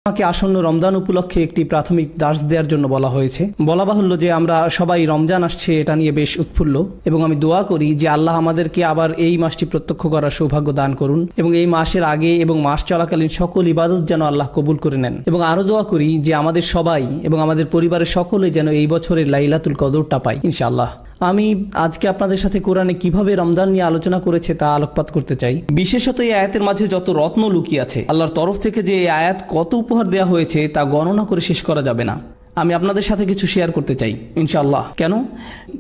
আমাকে আসন্ন রমজান উপলক্ষে একটি প্রাথমিক দার্স দেওয়ার জন্য বলা হয়েছে। বলা বাহুল্য যে আমরা সবাই রমজান আসছে এটা নিয়ে বেশ উৎফুল্ল, এবং আমি দোয়া করি যে আল্লাহ আমাদেরকে আবার এই মাসটি প্রত্যক্ষ করার সৌভাগ্য দান করুন, এবং এই মাসের আগে এবং মাস চলাকালীন সকল ইবাদত যেন আল্লাহ কবুল করে নেন। এবং আরো দোয়া করি যে আমাদের সবাই এবং আমাদের পরিবারের সকলে যেন এই বছরের লাইলাতুল কদরটা পাই ইনশাআল্লাহ। আমি আজকে আপনাদের সাথে কোরআনে কিভাবে রমজান নিয়ে আলোচনা করেছে তা আলোকপাত করতে চাই। বিশেষত এই আয়াতের মাঝে যত রত্ন লুকিয়ে আছে, আল্লাহর তরফ থেকে যে এই আয়াত কত উপহার দেওয়া হয়েছে তা গণনা করে শেষ করা যাবে না। আমি আপনাদের সাথে কিছু শেয়ার করতে চাই ইনশাআল্লাহ। কেন?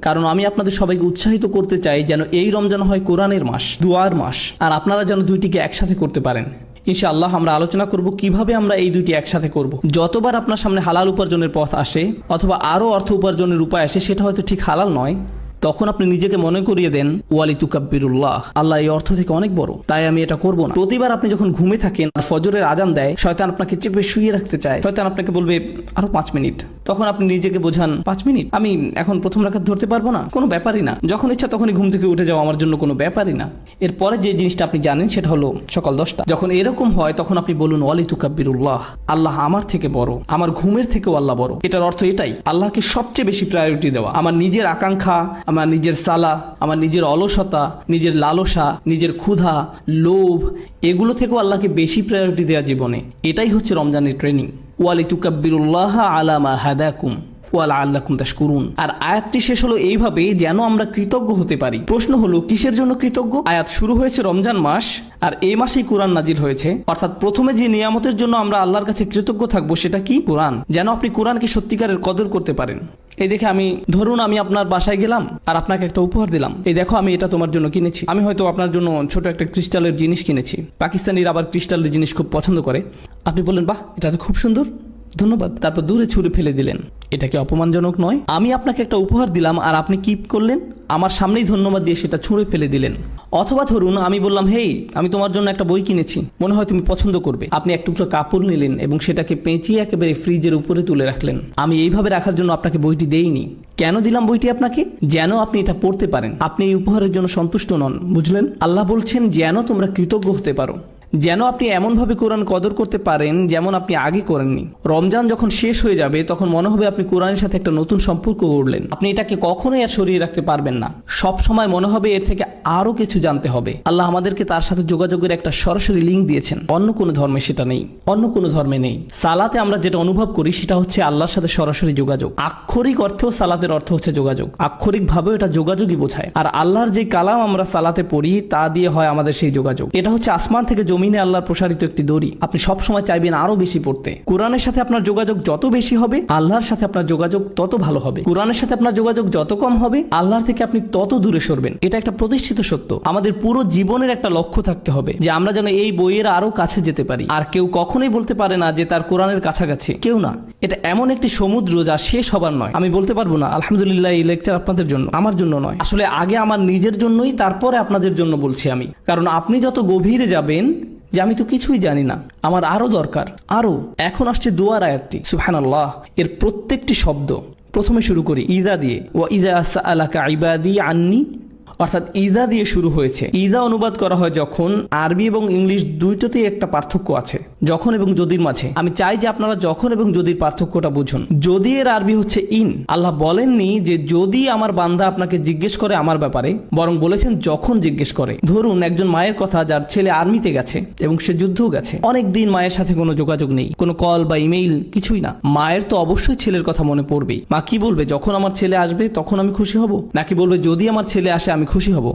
কারণ আমি আপনাদের সবাইকে উৎসাহিত করতে চাই যেন এই রমজান হয় কোরআনের মাস, দুয়ার মাস, আর আপনারা যেন দুইটিকে একসাথে করতে পারেন ইনশাআল্লাহ। আমরা আলোচনা করব কিভাবে আমরা এই দুইটি একসাথে করব। যতবার আপনার সামনে হালাল উপার্জনের পথ আসে অথবা আরো অর্থ উপার্জনের উপায় আসে, সেটা হয়তো ঠিক হালাল নয়, তখন আপনি নিজেকে মনে করিয়ে দেন ওয়ালি তুকাব্বিরুল্লাহ, আল্লাহ এই অর্থ থেকে অনেক বড়, তাই আমি এটা করব না। প্রতিবার আপনি যখন ঘুমে থাকেন আর ফজরের আজান দেয়, শয়তান আপনাকে চেপে শুয়ে রাখতে চায়, শয়তান আপনাকে বলবে আরো 5 মিনিট, তখন আপনি নিজেকে বোঝান 5 মিনিট, আমি এখন প্রথম রাকাত ধরতে পারবো না, কোনো ব্যাপারই না, যখন ইচ্ছা তখনই ঘুম থেকে উঠে যাওয়া আমার জন্য কোনো ব্যাপারই না। এরপরে যে জিনিসটা আপনি জানেন সেটা হলো সকাল 10টা। যখন এরকম হয় তখন আপনি বলুন ওয়ালি তুকাব্বিরুল্লাহ, আল্লাহ আমার থেকে বড়, আমার ঘুমের থেকেও আল্লাহ বড়। এটার অর্থ এটাই, আল্লাহকে সবচেয়ে বেশি প্রায়োরিটি দেওয়া। আমার নিজের আকাঙ্ক্ষা, আমার নিজের সালা, আমার নিজের অলসতা, নিজের লালসা, নিজের ক্ষুধা, লোভ, এগুলো থেকেও আল্লাহকে বেশি প্রায়োরিটি দেওয়া জীবনে। এটাই হচ্ছে রমজানের ট্রেনিং। ওয়ালি তুকাব্বিরুল্লাহ আলা মা হাদাকুম ওয়া লাআল্লাকুম তাশকুরুন। আর আয়াতটি শেষ হলো এইভাবে যেন আমরা কৃতজ্ঞ হতে পারি। প্রশ্ন হলো কিসের জন্য কৃতজ্ঞ? আয়াত শুরু হয়েছে রমজান মাস, আর এই মাসেই কোরআন নাজিল হয়েছে, অর্থাৎ প্রথমে যে নিয়ামতের জন্য আমরা আল্লাহর কাছে কৃতজ্ঞ থাকবো সেটা কি? কোরআন। যেন আপনি কোরআনকে সত্যিকারের কদর করতে পারেন। এই দেখে ধরুন আমি আপনার বাসায় গেলাম আর আপনাকে একটা উপহার দিলাম, এই দেখো আমি এটা তোমার জন্য কিনেছি। আমি হয়তো আপনার জন্য ছোট একটা ক্রিস্টালের জিনিস কিনেছি। পাকিস্তানিরা আবার ক্রিস্টালের জিনিস খুব পছন্দ করে। আপনি বললেন বাহ, এটা তো খুব সুন্দর, ধন্যবাদ, তারপর দূরে ছুঁড়ে ফেলে দিলেন। এটা কি অপমানজনক নয়? আমি আপনাকে একটা উপহার দিলাম আর আপনি কি করলেন? আমার সামনেই ধন্যবাদ দিয়ে সেটা ছুঁড়ে ফেলে দিলেন। অথবা ধরুন আমি বললাম হেই, আমি তোমার জন্য একটা বই কিনেছি, মনে হয় তুমি পছন্দ করবে। আপনি এক টুকরো কাপড় নিলেন এবং সেটাকে পেঁচিয়ে একেবারে ফ্রিজের উপরে তুলে রাখলেন। আমি এইভাবে রাখার জন্য আপনাকে বইটি দেইনি। কেন দিলাম বইটি আপনাকে? যেন আপনি এটা পড়তে পারেন। আপনি এই উপহারের জন্য সন্তুষ্ট নন, বুঝলেন? আল্লাহ বলছেন যেন তোমরা কৃতজ্ঞ হতে পারো, যেন আপনি এমনভাবে কোরআন কদর করতে পারেন যেমন আপনি আগে করেননি। রমজান যখন শেষ হয়ে যাবে তখন মনে হবে আপনি কোরআনের সাথে একটা নতুন সম্পর্ক গড়লেন। আপনি এটাকে কখনোই আর সরিয়ে রাখতে পারবেন না। সব সময় মনে হবে এর থেকে আরো কিছু জানতে হবে। আল্লাহ আমাদেরকে তার সাথে যোগাযোগের একটা সরাসরি লিঙ্ক দিয়েছেন। অন্য কোনো ধর্মে সেটা নেই, অন্য কোনো ধর্মে নেই। সালাতে আমরা যেটা অনুভব করি সেটা হচ্ছে আল্লাহর সাথে সরাসরি যোগাযোগ। আক্ষরিক অর্থেও সালাতের অর্থ হচ্ছে যোগাযোগ, আক্ষরিক ভাবেও এটা যোগাযোগই বোঝায়। আর আল্লাহর যে কালাম আমরা সালাতে পড়ি তা দিয়ে হয় আমাদের সেই যোগাযোগ। এটা হচ্ছে আসমান থেকে জমিনে আল্লাহর প্রসারিত একটি দড়ি। আপনি সব সময় চাইবেন আরো বেশি পড়তে। কোরআনের সাথে আপনার যোগাযোগ যত বেশি হবে, আল্লাহর সাথে আপনার যোগাযোগ তত ভালো হবে। কোরআনের সাথে আপনার যোগাযোগ যত কম হবে, আল্লাহর থেকে আপনি তত দূরে সরবেন। এটা একটা প্রতিষ্ঠিত সত্য। আমাদের পুরো জীবনের একটা লক্ষ্য থাকতে হবে যে আমরা যেন এই বইয়ের আরো কাছে যেতে পারি। আর কেউ কখনোই বলতে পারে না যে তার কোরআনের কাছাকাছি, কেউ না। এটা এমন একটি সমুদ্র যা শেষ হবার নয়। আমি বলতে পারবো না আলহামদুলিল্লাহ এই লেকচার আপনাদের জন্য, আমার জন্য নয়। আসলে আগে আমার নিজের জন্যই, তারপরে আপনাদের জন্য বলছি আমি। কারণ আপনি যত গভীরে যাবেন যে আমি তো কিছুই জানি না, আমার আরো দরকার, আরো। এখন আসছে দুয়ার আয়াতটি, সুবহানাল্লাহ। এর প্রত্যেকটি শব্দ প্রথমে শুরু করি ইদা দিয়ে। ওয়া ইদা সাআলাকা ইবাদি আন্নি, অর্থাৎ ইদা দিয়ে শুরু হয়েছে। ইদা অনুবাদ করা হয় যখন। আরবি এবং ইংলিশ দুইটাতেই একটা পার্থক্য আছে, যখন এবং যদির মাঝে। আমি চাই যে আপনারা যখন এবং যদির পার্থক্যটা বুঝুন। যদি এর আরবি হচ্ছে ইন। আল্লাহ বলেননি যে যদি আমার বান্দা আপনাকে জিজ্ঞেস করে আমার ব্যাপারে, বরং বলেছেন যখন জিজ্ঞেস করে। ধরুন একজন মায়ের কথা যার ছেলে আর্মিতে গেছে এবং সে যুদ্ধও গেছে, অনেক দিন মায়ের সাথে কোনো যোগাযোগ নেই, কোনো কল বা ইমেইল কিছুই না। মায়ের তো অবশ্যই ছেলের কথা মনে পড়বেই। মা কি বলবে? যখন আমার ছেলে আসবে তখন আমি খুশি হব? নাকি বলবে যদি আমার ছেলে আসে আমি খুশি হব?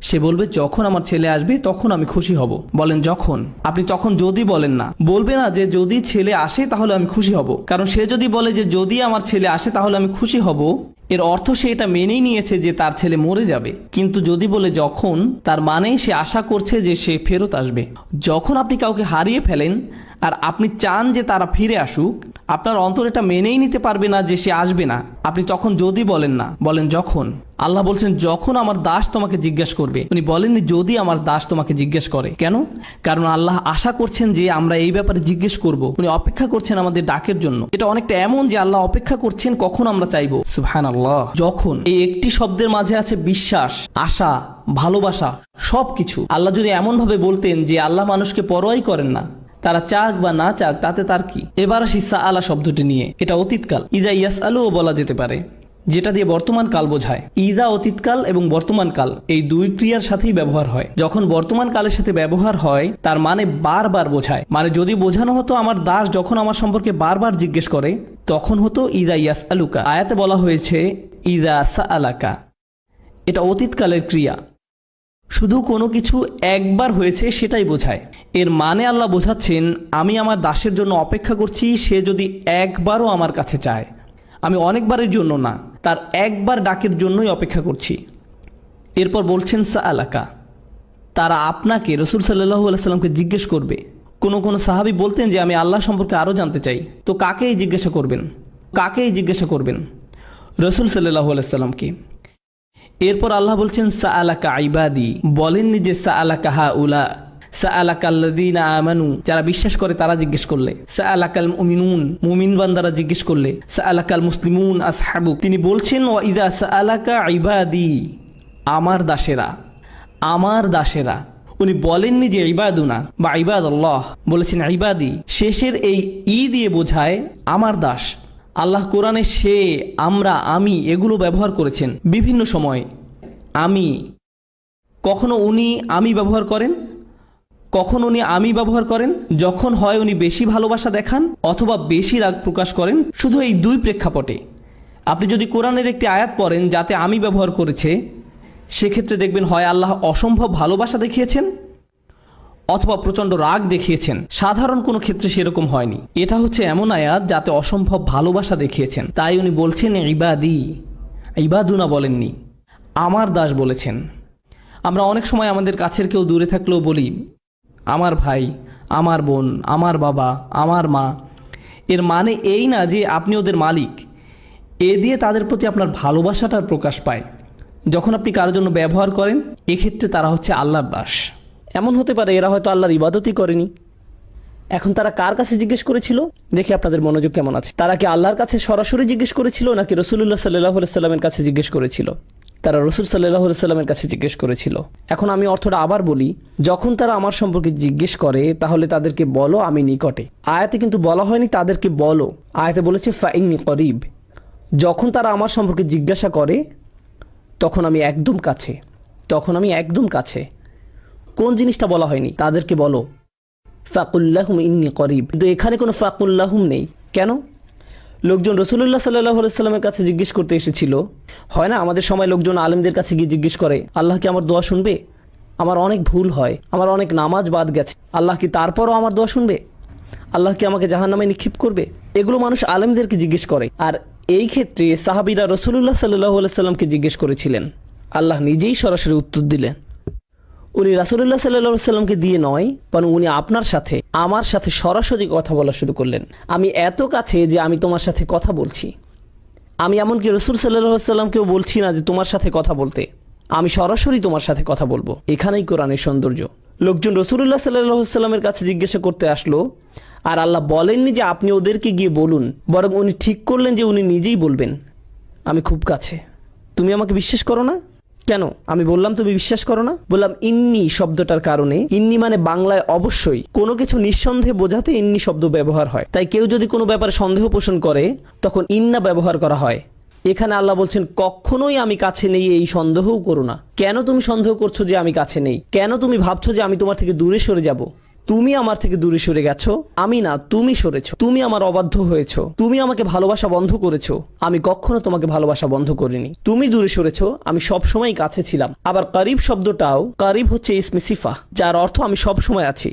সে বলবে যখন আমার ছেলে আসবে তখন আমি খুশি হব। বলেন যখন। আপনি তখন যদি বলেন না, বলবে না যে যদি ছেলে আসে তাহলে আমি খুশি হব। কারণ সে যদি বলে যে যদি আমার ছেলে আসে তাহলে আমি খুশি হব, এর অর্থ সে এটা মেনেই নিয়েছে যে তার ছেলে মরে যাবে। কিন্তু যদি বলে যখন, তার মানে সে আশা করছে যে সে ফেরত আসবে। যখন আপনি কাউকে হারিয়ে ফেলেন আর আপনি চান যে তারা ফিরে আসুক, আপনার অন্তর এটা মেনেই নিতে পারবে না যে সে আসবে না। আপনি তখন যদি বলেন না, বলেন যখন। আল্লাহ বলছেন যখন আমার দাস তোমাকে জিজ্ঞেস করবে। উনি বলেননি যদি আমার দাস তোমাকে জিজ্ঞেস করে। কেন? কারণ আল্লাহ আশা করছেন যে আমরা এই ব্যাপারে জিজ্ঞেস করব। উনি অপেক্ষা করছেন আমাদের ডাকের জন্য। এটা অনেকটা এমন যে আল্লাহ অপেক্ষা করছেন কখন আমরা চাইবো। সুবহানাল্লাহ। যখন, এই একটি শব্দের মাঝে আছে বিশ্বাস, আশা, ভালোবাসা, সবকিছু। আল্লাহ যদি এমন ভাবে বলতেন যে আল্লাহ মানুষকে পরোয়াই করেন না, তারা চাক বা না চাক তাতে তার কি। এবার আসি সাআলা শব্দটি নিয়ে। এটা অতীতকাল। ইদা ইয়াসআলুও বলা যেতে পারে, যেটা দিয়ে বর্তমান কাল বোঝায়। ইদা অতীতকাল এবং বর্তমান কাল এই দুই ক্রিয়ার সাথেই ব্যবহার হয়। যখন বর্তমান কালের সাথে ব্যবহার হয় তার মানে বারবার বোঝায়। মানে যদি বোঝানো হতো আমার দাস যখন আমার সম্পর্কে বারবার জিজ্ঞেস করে তখন হতো ইদা ইয়াসআলুকা। আয়াতে বলা হয়েছে ইদা সাআলাকা। এটা অতীতকালের ক্রিয়া, শুধু কোনো কিছু একবার হয়েছে সেটাই বোঝায়। এর মানে আল্লাহ বোঝাচ্ছেন আমি আমার দাসের জন্য অপেক্ষা করছি, সে যদি একবারও আমার কাছে চায়। আমি অনেকবারের জন্য না, তার একবার ডাকের জন্যই অপেক্ষা করছি। এরপর বলছেন সাআলাকা, তারা আপনাকে, রাসূল সাল্লাল্লাহু আলাইহি সাল্লামকে জিজ্ঞেস করবে। কোনো সাহাবী বলতেন যে আমি আল্লাহ সম্পর্কে আরও জানতে চাই। তো কাকেই জিজ্ঞাসা করবেন? কাকেই জিজ্ঞাসা করবেন? রাসূল সাল্লাল্লাহু আলাইহি সাল্লামকে। এরপর আল্লাহ বলছেন সাআলাকা ইবাদি, বলেননি যে সাআলাকা হাউলা, সাআলাকাল্লাযীনা আমানু, যারা বিশ্বাস করে তারা জিজ্ঞেস করলে, সাআলাকাল মুমিনুন, মুমিন বান্দারা জিজ্ঞেস করলে, সাআলাকাল মুসলিমুন আসহাবুক। তিনি বলছেন ওয়া ইযা সাআলাকা ইবাদি, আমার দাসেরা, আমার দাসেরা। উনি বলেননি যে ইবাদুনা বা ইবাদাল্লাহ, বলেছেন ইবাদি। শেষের এই ই দিয়ে বোঝায় আমার দাস। আল্লাহ কোরআনে সে, আমরা, আমি এগুলো ব্যবহার করেছেন বিভিন্ন সময়। আমি, কখনো উনি আমি ব্যবহার করেন, কখন উনি আমি ব্যবহার করেন যখন হয় উনি বেশি ভালোবাসা দেখান অথবা বেশি রাগ প্রকাশ করেন। শুধু এই দুই প্রেক্ষাপটে আপনি যদি কোরআনের একটি আয়াত পড়েন যাতে আমি ব্যবহার করেছে, সেক্ষেত্রে দেখবেন হয় আল্লাহ অসম্ভব ভালোবাসা দেখিয়েছেন অথবা প্রচণ্ড রাগ দেখিয়েছেন। সাধারণ কোনো ক্ষেত্রে সেরকম হয়নি। এটা হচ্ছে এমন আয়াত যাতে অসম্ভব ভালোবাসা দেখিয়েছেন। তাই উনি বলছেন ইবাদি, ইবাদুনা বলেননি, আমার দাস বলেছেন। আমরা অনেক সময় আমাদের কাছের কেউ দূরে থাকলেও বলি আমার ভাই, আমার বোন, আমার বাবা, আমার মা। এর মানে এই না যে আপনি ওদের মালিক। এ দিয়ে তাদের প্রতি আপনার ভালোবাসাটার প্রকাশ পায়। যখন আপনি কারোর জন্য ব্যবহার করেন এক্ষেত্রে তারা হচ্ছে আল্লাহর দাস। এমন হতে পারে এরা হয়তো আল্লাহর ইবাদতই করেনি। এখন তারা কার কাছে জিজ্ঞেস করেছিল? দেখি আপনাদের মনোযোগ কেমন আছে। তারা কি আল্লাহর কাছে সরাসরি জিজ্ঞেস করেছিল নাকি রাসূলুল্লাহ সাল্লাল্লাহু আলাইহি সাল্লামের কাছে জিজ্ঞেস করেছিল? তারা রাসূল সাল্লাল্লাহু আলাইহি সাল্লামের কাছে জিজ্ঞেস করেছিল। এখন আমি অর্থটা আবার বলি, যখন তারা আমার সম্পর্কে জিজ্ঞেস করে তাহলে তাদেরকে বলো আমি নিকটে। আয়াতে কিন্তু বলা হয়নি তাদেরকে বলো, আয়াতে বলেছে ফাইন্নী করিব। যখন তারা আমার সম্পর্কে জিজ্ঞাসা করে তখন আমি একদম কাছে, তখন আমি একদম কাছে। কোন জিনিসটা বলা হয়নি? তাদেরকে বলো ফাকুল্লাহুম ইন্নী করিব। কিন্তু এখানে কোনো ফাকুল্লাহুম নেই। কেন? লোকজন রাসূলুল্লাহ সাল্লাল্লাহু আলাইহি সাল্লামের কাছে জিজ্ঞেস করতে এসেছিল। হয় না আমাদের সময় লোকজন আলেমদের কাছে গিয়ে জিজ্ঞেস করে আল্লাহ কি আমার দোয়া শুনবে? আমার অনেক ভুল হয়, আমার অনেক নামাজ বাদ গেছে, আল্লাহ কি তারপরও আমার দোয়া শুনবে? আল্লাহ কি আমাকে জাহান্নামে নিক্ষেপ করবে? এগুলো মানুষ আলেমদেরকে জিজ্ঞেস করে। আর এই ক্ষেত্রে সাহাবীরা রাসূলুল্লাহ সাল্লাল্লাহু আলাইহি সাল্লামকে জিজ্ঞেস করেছিলেন। আল্লাহ নিজেই সরাসরি উত্তর দিলেন। উনি রাসূলুল্লাহ সাল্লাল্লাহু আলাইহি সাল্লামকে দিয়ে নয়, বরং উনি আপনার সাথে, আমার সাথে সরাসরি কথা বলা শুরু করলেন। আমি এত কাছে যে আমি তোমার সাথে কথা বলছি। আমি এমনকি রাসূল সাল্লাল্লাহু আলাইহি সাল্লামকেও বলছি না যে তোমার সাথে কথা বলতে, আমি সরাসরি তোমার সাথে কথা বলবো। এখানেই কোরআনের সৌন্দর্য। লোকজন রাসূলুল্লাহ সাল্লাল্লাহু আলাইহি সাল্লামের কাছে জিজ্ঞাসা করতে আসলো, আর আল্লাহ বলেননি যে আপনি ওদেরকে গিয়ে বলুন, বরং উনি ঠিক করলেন যে উনি নিজেই বলবেন আমি খুব কাছে। তুমি আমাকে বিশ্বাস করো না কেন? আমি বললাম তুমি বিশ্বাস করো না? বললাম ইন্নি শব্দটার কারণে। ইন্নি মানে বাংলায় অবশ্যই, কোনো কিছু নিঃসন্দেহে বোঝাতে ইন্নি শব্দ ব্যবহার হয়। তাই কেউ যদি কোনো ব্যাপারে সন্দেহ পোষণ করে তখন ইন্না ব্যবহার করা হয়। এখানে আল্লাহ বলছেন কখনোই আমি কাছে নেই এই সন্দেহও করো না। কেন তুমি সন্দেহ করছো যে আমি কাছে নেই? কেন তুমি ভাবছো যে আমি তোমার থেকে দূরে সরে যাব? তুমি আমার থেকে দূরে সরে গেছো, আমি না, তুমি সরেছো। তুমি আমার অবাধ্য হয়েছো, তুমি আমাকে ভালোবাসা বন্ধ করেছো। আমি কখনো তোমাকে ভালোবাসা বন্ধ করিনি। তুমি দূরে সরেছো, আমি সব সময় কাছে ছিলাম। আবার করিব শব্দটাও, করিব হচ্ছে ইসমে সিফা, যার অর্থ আমি সব সময় আছি।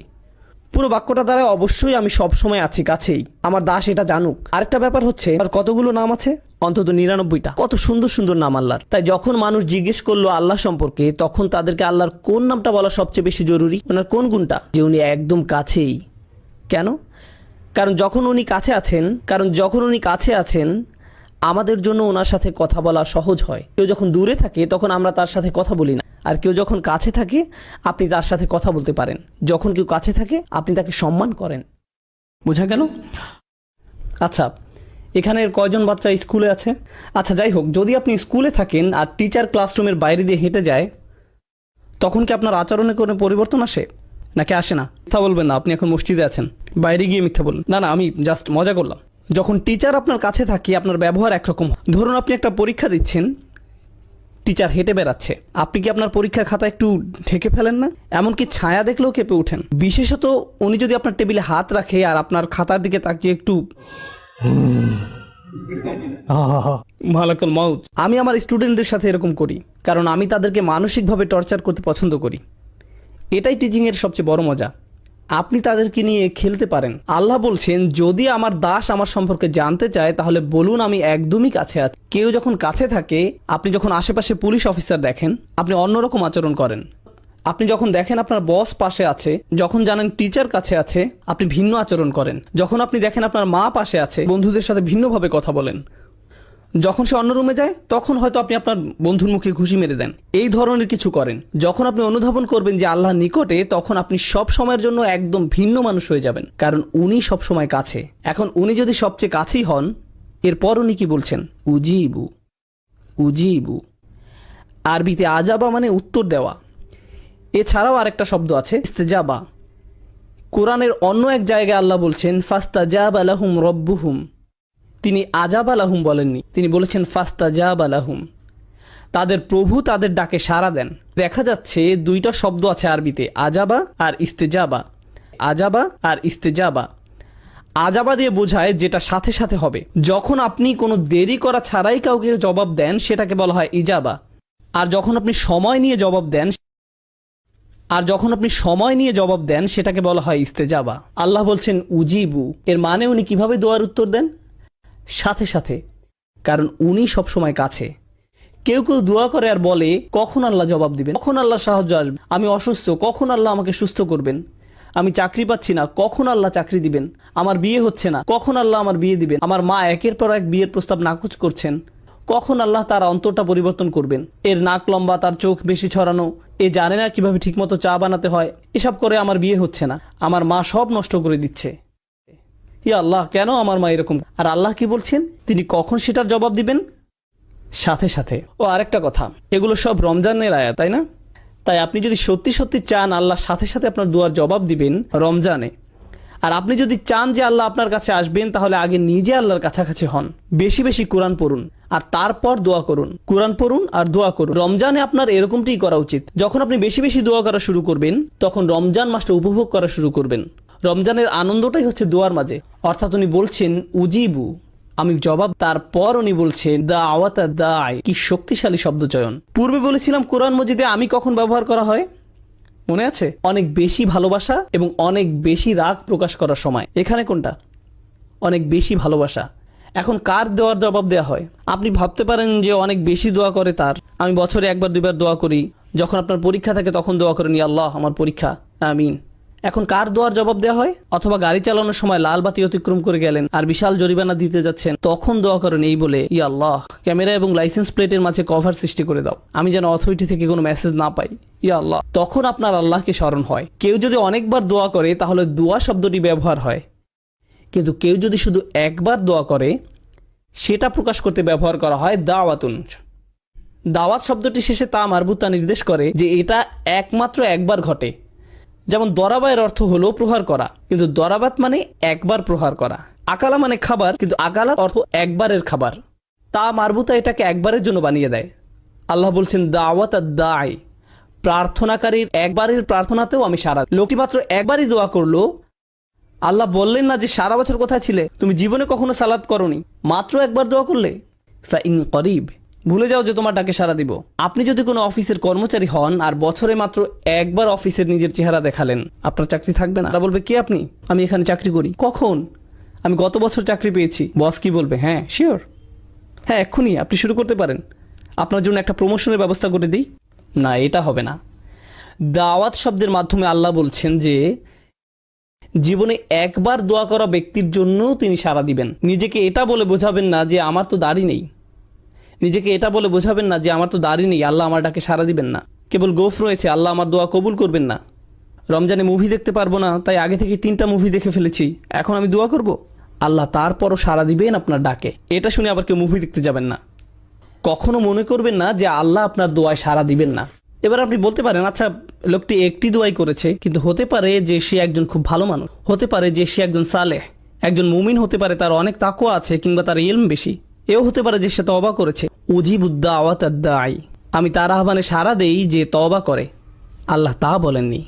পুরো বাক্যটা দ্বারা অবশ্যই আমি সব সময় আছি, কাছেই। আমার দাস এটা জানুক। আরেকটা ব্যাপার হচ্ছে আর কতগুলো নাম আছে? অন্তত 99টা। কত সুন্দর সুন্দর নাম আল্লাহর। তাই যখন মানুষ জিজ্ঞেস করলো আল্লাহ সম্পর্কে, তখন তাদেরকে আল্লাহর কোন নামটা বলা সবচেয়ে বেশি জরুরি? ওনার কোন গুণটা? যে উনি একদম কাছেই। কেন? কারণ যখন উনি কাছে আছেন আমাদের জন্য ওনার সাথে কথা বলা সহজ হয়। কেউ যখন দূরে থাকে তখন আমরা তার সাথে কথা বলি না, আর কেউ যখন কাছে থাকে আপনি তার সাথে কথা বলতে পারেন। যখন কেউ কাছে থাকে আপনি তাকে সম্মান করেন। বোঝা গেল? আচ্ছা, এখানের কয়জন বাচ্চা স্কুলে আছে? আচ্ছা যাই হোক, যদি আপনি স্কুলে থাকেন আর টিচার ক্লাসরুমের বাইরে দিয়ে হেঁটে যায়, তখন কি আপনার আচরণে কোনো পরিবর্তন আসে? নাকি আসে না? মিথ্যা বলবেন না, আপনি এখন মসজিদে আছেন, বাইরে গিয়ে মিথ্যা বলুন। না না, আমি জাস্ট মজা করলাম। যখন টিচার আপনার কাছে থাকে আপনার ব্যবহার একরকম। ধরুন আপনি একটা পরীক্ষা দিচ্ছেন, টিচার হেঁটে বেড়াচ্ছে, আপনি কি আপনার পরীক্ষার খাতা একটু ঢেকে ফেলেন না? এমনকি ছায়া দেখলেও কেঁপে ওঠেন। বিশেষত উনি যদি আপনার টেবিলে হাত রাখে আর আপনার খাতার দিকে তাকিয়ে একটু মালাকুল মাউত। আমি আমার স্টুডেন্টদের সাথে এরকম করি, কারণ আমি তাদেরকে মানসিকভাবে টর্চার করতে পছন্দ করি। এটাই টিচিংয়ের সবচেয়ে বড় মজা। আপনি তাদেরকে নিয়ে খেলতে পারেন। আল্লাহ বলছেন, যদি আমার দাস আমার সম্পর্কে জানতে চায় তাহলে বলুন আমি একদমই কাছে আছি। কেউ যখন কাছে থাকে, আপনি যখন আশেপাশে পুলিশ অফিসার দেখেন, আপনি অন্যরকম আচরণ করেন। আপনি যখন দেখেন আপনার বস পাশে আছে, যখন জানেন টিচার কাছে আছে, আপনি ভিন্ন আচরণ করেন। যখন আপনি দেখেন আপনার মা পাশে আছে, বন্ধুদের সাথে ভিন্নভাবে কথা বলেন। যখন সে অন্য রুমে যায়, তখন হয়তো আপনি আপনার বন্ধুর মুখে ঘুষি মেরে দেন। এই ধরনের কিছু করেন। যখন আপনি অনুধাবন করবেন যে আল্লাহ নিকটে, তখন আপনি সব সময়ের জন্য একদম ভিন্ন মানুষ হয়ে যাবেন, কারণ উনি সব সময় কাছে। এখন উনি যদি সবচেয়ে কাছেই হন, এরপর উনি কি বলছেন? উজিবু। উজিবু আরবিতে আজাবা মানে উত্তর দেওয়া। এছাড়াও আরেকটা শব্দ আছে ইস্তেজাবা। কোরআনের অন্য এক জায়গায় আল্লাহ বলছেন ফাস্তাজাবা লাহুম রব্বুহুম। তিনি আজাবা লাহুম বলেননি, তিনি বলেছেন ফাস্তাজাবা লাহুম। তাদের প্রভু তাদের ডাকে সাড়া দেন। দেখা যাচ্ছে দুইটা শব্দ আছে আরবিতে, আজাবা আর ইস্তেজাবা। আজাবা আর ইস্তেজাবা। আজাবা দিয়ে বোঝায় যেটা সাথে সাথে হবে। যখন আপনি কোনো দেরি করা ছাড়াই কাউকে জবাব দেন, সেটাকে বলা হয় ইজাবা। আর যখন আপনি সময় নিয়ে জবাব দেন, সেটাকে বলা হয় ইস্তেজাবা। আল্লাহ বলছেন উজিবু, এর মানে উনি কিভাবে দোয়ার উত্তর দেন? সাথে সাথে, কারণ উনি সব সময় কাছে। কেউ কেউ দোয়া করে আর বলে কখন আল্লাহ জবাব দিবেন, কখন আল্লাহ সাহায্য আসবে, আমি অসুস্থ, কখন আল্লাহ আমাকে সুস্থ করবেন, আমি চাকরি পাচ্ছি না, কখন আল্লাহ চাকরি দিবেন, আমার বিয়ে হচ্ছে না, কখন আল্লাহ আমার বিয়ে দিবেন, আমার মা একের পর এক বিয়ের প্রস্তাব নাকচ করছেন, কখন আল্লাহ তার অন্তরটা পরিবর্তন করবেন, এর নাক লম্বা, তার চোখ বেশি ছড়ানো, এ জানে না কিভাবে ঠিকমতো চা বানাতে হয়, এসব করে আমার বিয়ে হচ্ছে না, আমার মা সব নষ্ট করে দিচ্ছে, ইয়া আল্লাহ কেন আমার মা এরকম। আর আল্লাহ কি বলছেন? তিনি কখন সেটার জবাব দিবেন? সাথে সাথে। ও আরেকটা কথা, এগুলো সব রমজানের আয়াত, তাই না? তাই আপনি যদি সত্যি সত্যি চান আল্লাহ সাথে সাথে আপনার দোয়ার জবাব দিবেন রমজানে, আর আপনি যদি চান যে আল্লাহ আপনার কাছে আসবেন, তাহলে আগে নিজে আল্লাহর কাছাকাছি হন, বেশি বেশি কোরআন পড়ুন আর তারপর দোয়া করুন। কোরআন পড়ুন আর দোয়া করুন। রমজানে আপনার এরকমটাই করা উচিত। যখন আপনি বেশি বেশি দোয়া করা শুরু করবেন, তখন রমজান মাসটা উপভোগ করা শুরু করবেন। রমজানের আনন্দটাই হচ্ছে দোয়ার মাঝে। অর্থাৎ উনি বলছেন উজিবু, আমি জবাব। তারপর উনি বলছেন দাওয়াতা দাঈ। কি শক্তিশালী শব্দ চয়ন। পূর্বে বলেছিলাম কোরআন মজিদে আমি কখন ব্যবহার করা হয়, মনে আছে? অনেক বেশি ভালোবাসা এবং অনেক বেশি রাগ প্রকাশ করার সময়। এখানে কোনটা? অনেক বেশি ভালোবাসা। এখন কার দেওয়ার জবাব দেওয়া হয়? আপনি ভাবতে পারেন যে অনেক বেশি দোয়া করে তার। আমি বছরে একবার দুইবার দোয়া করি। যখন আপনার পরীক্ষা থাকে তখন দোয়া করেন ইয়া আল্লাহ আমার পরীক্ষা, আমিন। এখন কার দোয়ার জবাব দেওয়া হয়? অথবা গাড়ি চালানোর সময় লাল বাতি অতিক্রম করে গেলেন আর বিশাল জরিমানা দিতে যাচ্ছেন, তখন দোয়া করেন এই বলে ইয়া আল্লাহ ক্যামেরা এবং লাইসেন্স প্লেটের মাঝে কভার সৃষ্টি করে দাও, আমি যেন অথরিটি থেকে কোনো মেসেজ না পাই, ইয়া আল্লাহ। তখন আপনার আল্লাহকে স্মরণ হয়। কেউ যদি অনেকবার দোয়া করে তাহলে দোয়া শব্দটি ব্যবহার হয়, কিন্তু কেউ যদি শুধু একবার দোয়া করে সেটা প্রকাশ করতে ব্যবহার করা হয় দাওয়াতুন। দাওয়াত শব্দটি শেষে তা মারবুতা নির্দেশ করে যে এটা একমাত্র একবার ঘটে। যেমন দরাবায়ের অর্থ হলো প্রহার করা, কিন্তু দরাবাত মানে একবার প্রহার করা। আকালা মানে খাবার, কিন্তু আকালাত অর্থ একবারের খাবার। তা মারবুতা এটাকে একবারের জন্য বানিয়ে দেয়। আল্লাহ বলছেন দাওয়াত দাঈ, প্রার্থনাকারীর একবারের প্রার্থনাতেও আমি সাড়া। লোকটি মাত্র একবারই দোয়া করলো। আল্লাহ বললেন না যে সারা বছর কোথায় ছিলে, তুমি জীবনে কখনো সালাত করনি, মাত্র একবার দোয়া করলে। ফাইন করিব, ভুলে যাও যে তোমার ডাকে সাড়া দিব। আপনি যদি কোনো অফিসের কর্মচারী হন আর বছরে মাত্র একবার অফিসের নিজের চেহারা দেখালেন, আপনার চাকরি থাকবে না। বলবে কে আপনি? আমি এখানে চাকরি করি। কখন? আমি গত বছর চাকরি পেয়েছি। বস কি বলবে? হ্যাঁ শিওর, হ্যাঁ এক্ষুনি আপনি শুরু করতে পারেন, আপনার জন্য একটা প্রমোশনের ব্যবস্থা করে দিই। না, এটা হবে না। দাওয়াত শব্দের মাধ্যমে আল্লাহ বলছেন যে জীবনে একবার দোয়া করা ব্যক্তির জন্য তিনি সাড়া দিবেন। নিজেকে এটা বলে বোঝাবেন না যে আমার তো দাড়ি নেই, নিজেকে এটা বলে বোঝাবেন না যে আমার তো দাড়ি নেই, আল্লাহ আমার ডাকে সাড়া দিবেন না। কেবল গোফ রয়েছে, আল্লাহ আমার দোয়া কবুল করবেন না। রমজানে মুভি দেখতে পারবো না, তাই আগে থেকে 3টা মুভি দেখে ফেলেছি, এখন আমি দোয়া করব। আল্লাহ তারপরও সাড়া দিবেন আপনার ডাকে। এটা শুনে আবার কেউ মুভি দেখতে যাবেন না। কখনো মনে করবেন না যে আল্লাহ আপনার দোয়ায় সাড়া দিবেন না। এবার আপনি বলতে পারেন, আচ্ছা লোকটি একটি দোয়াই করেছে, কিন্তু হতে পারে যে সে একজন খুব ভালো মানুষ, হতে পারে যে সে একজন সালেহ, একজন মুমিন হতে পারে, তার অনেক তাকওয়া আছে, কিংবা তার ইলম বেশি। এও হতে পারে যে সে তওবা করেছে। উজিবুদ্দাওয়াত আদ-দাঈ, আমি তার আহ্বানে সাড়া দেই যে তওবা করে। আল্লাহ তা বলেননি।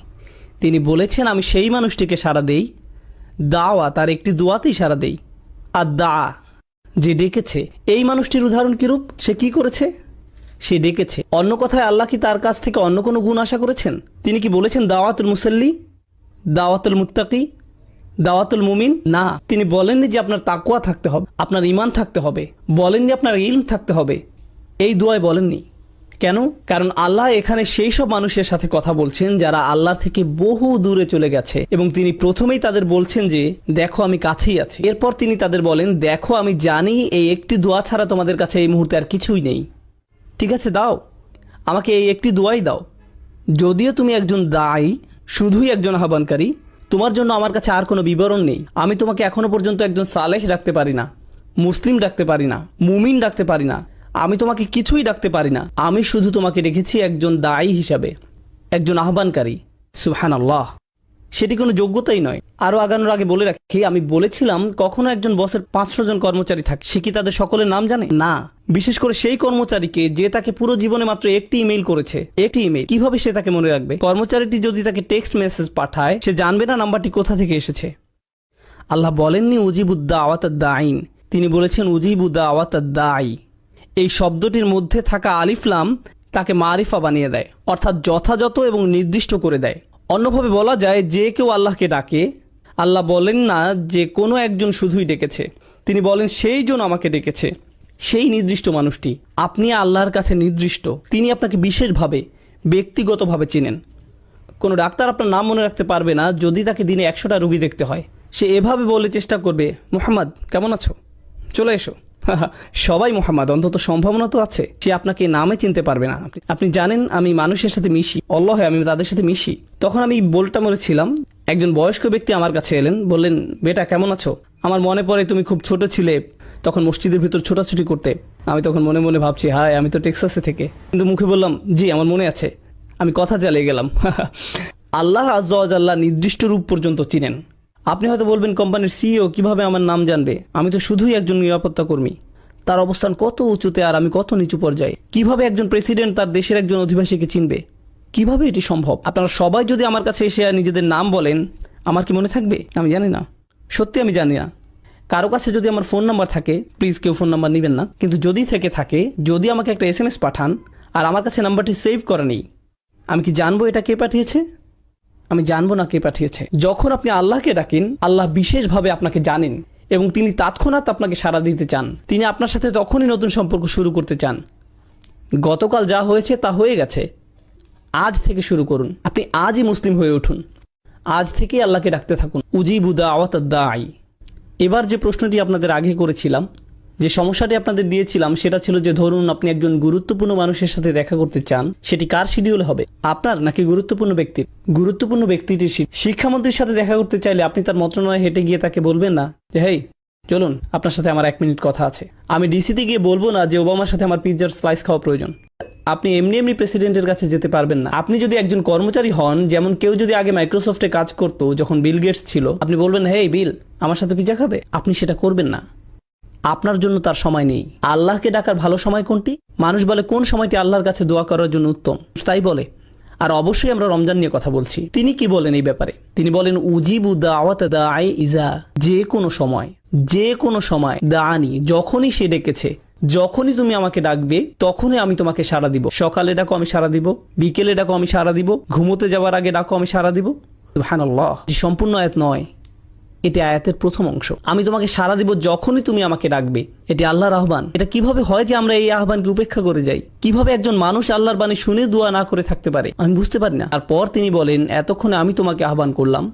তিনি বলেছেন আমি সেই মানুষটিকে সাড়া দেই, দাওয়া তার একটি দোয়াতেই সাড়া দেই। আর দা, যে ডেকেছে। এই মানুষটির উদাহরণ কিরূপ? সে কি করেছে? সে ডেকেছে। অন্য কথায় আল্লাহ কি তার কাছ থেকে অন্য কোনো গুণ আশা করেছেন? তিনি কি বলেছেন দাওয়াতুল মুসাল্লি, দাওয়াতুল মুত্তাকি, দাওয়াতুল মুমিন? না, তিনি বলেননি যে আপনার তাকওয়া থাকতে হবে, আপনার ঈমান থাকতে হবে, বলেননি আপনার ইলম থাকতে হবে। এই দোয়ায় বলেননি। কেন? কারণ আল্লাহ এখানে সেই সব মানুষের সাথে কথা বলছেন যারা আল্লাহ থেকে বহু দূরে চলে গেছে, এবং তিনি প্রথমেই তাদের বলছেন যে দেখো আমি কাছেই আছি। এরপর তিনি তাদের বলেন দেখো আমি জানি এই একটি দোয়া ছাড়া তোমাদের কাছে এই মুহূর্তে আর কিছুই নেই। ঠিক আছে, দাও আমাকে এই একটি দোয়াই দাও। যদিও তুমি একজন দায়ী, শুধুই একজন আহ্বানকারী, তোমার জন্য আমার কাছে আর কোনো বিবরণ নেই। আমি তোমাকে এখনো পর্যন্ত একজন সালেহ ডাকতে পারি না, মুসলিম ডাকতে পারি না, মুমিন ডাকতে পারি না, আমি তোমাকে কিছুই ডাকতে পারি না। আমি শুধু তোমাকে ডেকেছি একজন দায়ী হিসাবে, একজন আহ্বানকারী। সুবহানাল্লাহ, সেটি কোনো যোগ্যতাই নয়। আরও আগানোর আগে বলে রাখি, আমি বলেছিলাম কখনো একজন বসের 500 জন কর্মচারী থাকে, সে কি তাদের সকলের নাম জানে? না। বিশেষ করে সেই কর্মচারীকে যে তাকে পুরো জীবনে মাত্র একটি ইমেইল করেছে, একটি ইমেইল, কিভাবে সে তাকে মনে রাখবে? কর্মচারীটি যদি তাকে টেক্সট মেসেজ পাঠায়, সে জানবে না নাম্বারটি কোথা থেকে এসেছে। আল্লাহ বলেননি উজিবুদ্দাওয়াত আদ-দাঈন, তিনি বলেছেন উজিবুদ্দাওয়াত আদ-দাঈ। এই শব্দটির মধ্যে থাকা আলিফলাম তাকে মারিফা বানিয়ে দেয়, অর্থাৎ যথাযথ এবং নির্দিষ্ট করে দেয়। অন্যভাবে বলা যায়, যে কেউ আল্লাহকে ডাকে, আল্লাহ বলেন না যে কোনো একজন শুধুই ডেকেছে, তিনি বলেন সেই জন আমাকে ডেকেছে, সেই নির্দিষ্ট মানুষটি। আপনি আল্লাহর কাছে নির্দিষ্ট, তিনি আপনাকে বিশেষভাবে ব্যক্তিগতভাবে চিনেন। কোনো ডাক্তার আপনার নাম মনে রাখতে পারবে না যদি তাকে দিনে 100টা রোগী দেখতে হয়। সে এভাবে বলে চেষ্টা করবে, মুহাম্মদ কেমন আছো, চলে এসো। সবাই মোহাম্মদ, অন্তত সম্ভাবনা তো আছে। সে আপনাকে নামে চিনতে পারবে না। আপনি জানেন আমি মানুষের সাথে মিশি, অল্লাহে আমি তাদের সাথে মিশি। তখন আমি বলটা মরেছিলাম। একজন বয়স্ক ব্যক্তি আমার কাছে এলেন, বললেন বেটা কেমন আছো? আমার মনে পড়ে তুমি খুব ছোট ছিলে, তখন মসজিদের ভিতর ছোটাছুটি করতে। আমি তখন মনে মনে ভাবছি, হায় আমি তো টেক্সাসে থেকে, কিন্তু মুখে বললাম জি আমার মনে আছে। আমি কথা চালিয়ে গেলাম। আল্লাহ আজ্জা ওয়া জাল্লা নির্দিষ্ট রূপ পর্যন্ত চিনেন। আপনি হয়তো বলবেন কোম্পানির সিইও কিভাবে আমার নাম জানবে? আমি তো শুধুই একজন নিরাপত্তা কর্মী। তার অবস্থান কত উঁচুতে আর আমি কত নিচু পর্যায়ে। কিভাবে একজন প্রেসিডেন্ট তার দেশের একজন অধিবাসীকে চিনবে? কিভাবে এটি সম্ভব? আপনারা সবাই যদি আমার কাছে এসে নিজেদের নাম বলেন, আমার কি মনে থাকবে? আমি জানি না, সত্যি আমি জানি না। কারো কাছে যদি আমার ফোন নাম্বার থাকে, প্লিজ কেউ ফোন নাম্বার নেবেন না, কিন্তু যদি থেকে থাকে, যদি আমাকে একটা SMS পাঠান আর আমার কাছে নাম্বারটি সেভ করা নেই, আমি কি জানবো এটা কে পাঠিয়েছে? আমি জানবো না কে পাঠিয়েছে। যখন আপনি আল্লাহকে ডাকেন, আল্লাহ বিশেষভাবে আপনাকে জানেন এবং তিনি তৎক্ষণাৎ আপনাকে সাড়া দিতে চান। তিনি আপনার সাথে তখনই নতুন সম্পর্ক শুরু করতে চান। গতকাল যা হয়েছে তা হয়ে গেছে, আজ থেকে শুরু করুন। আপনি আজই মুসলিম হয়ে উঠুন, আজ থেকেই আল্লাহকে ডাকতে থাকুন। উজিবু দাওয়াত আদ-দাঈ। এবার যে প্রশ্নটি আপনাদের আগে করেছিলাম, যে সমস্যাটি আপনাদের দিয়েছিলাম, সেটা ছিল যে ধরুন আপনি একজন গুরুত্বপূর্ণ মানুষের সাথে দেখা করতে চান, সেটি কার শিডিউল হবে? আপনার নাকি গুরুত্বপূর্ণ ব্যক্তির? গুরুত্বপূর্ণ ব্যক্তিটির। শিক্ষামন্ত্রীর সাথে দেখা করতে চাইলে আপনি তার মন্ত্রণালয়ে হেঁটে গিয়ে তাকে বলবেন না যে হেই চলুন আপনার সাথে আমার 1 মিনিট কথা আছে। আমি ডিসিতে গিয়ে বলবো না যে ওবামার সাথে আমার পিৎজার স্লাইস খাওয়া প্রয়োজন। আপনি এমনি এমনি প্রেসিডেন্টের কাছে যেতে পারবেন না। আপনি যদি একজন কর্মচারী হন, যেমন কেউ যদি আগে মাইক্রোসফটে কাজ করতো যখন বিল গেটস ছিল, আপনি বলবেন হেই বিল আমার সাথে পিৎজা খাবে? আপনি সেটা করবেন না। আপনার জন্য তার সময় নেই। আল্লাহকে ডাকার ভালো সময় কোনটি? মানুষ বলে কোন সময়টি আল্লাহর কাছে দোয়া করার জন্য উত্তম, তাই বলে। আর অবশ্যই আমরা রমজান নিয়ে কথা বলছি। তিনি কি বলেন এই ব্যাপারে? তিনি বলেন উজিবু দাওয়াত দাঈ ইজা, যে কোনো সময়, যে কোনো সময়, দাআনি, যখনই সে ডেকেছে, যখনই তুমি আমাকে ডাকবে তখনই আমি তোমাকে সাড়া দিব। সকালে ডাকো আমি সাড়া দিব, বিকেলে ডাকো আমি সাড়া দিব, ঘুমোতে যাওয়ার আগে ডাকো আমি সাড়া দিব। সুবহানাল্লাহ। সম্পূর্ণ আয়াত নয়, এটি আয়াতের প্রথম অংশ। আমি তোমাকে সাড়া দিব যখনই তুমি আমাকে ডাকবে। এটি আল্লাহর আহ্বান। এটা কিভাবে হয় যে আমরা এই আহ্বানকে উপেক্ষা করে যাই? কিভাবে একজন মানুষ আল্লাহর বাণী শুনে দোয়া না করে থাকতে পারে? আমি বুঝতে পারি না। তারপর তিনি বলেন, এতক্ষণে আমি তোমাকে আহ্বান করলাম,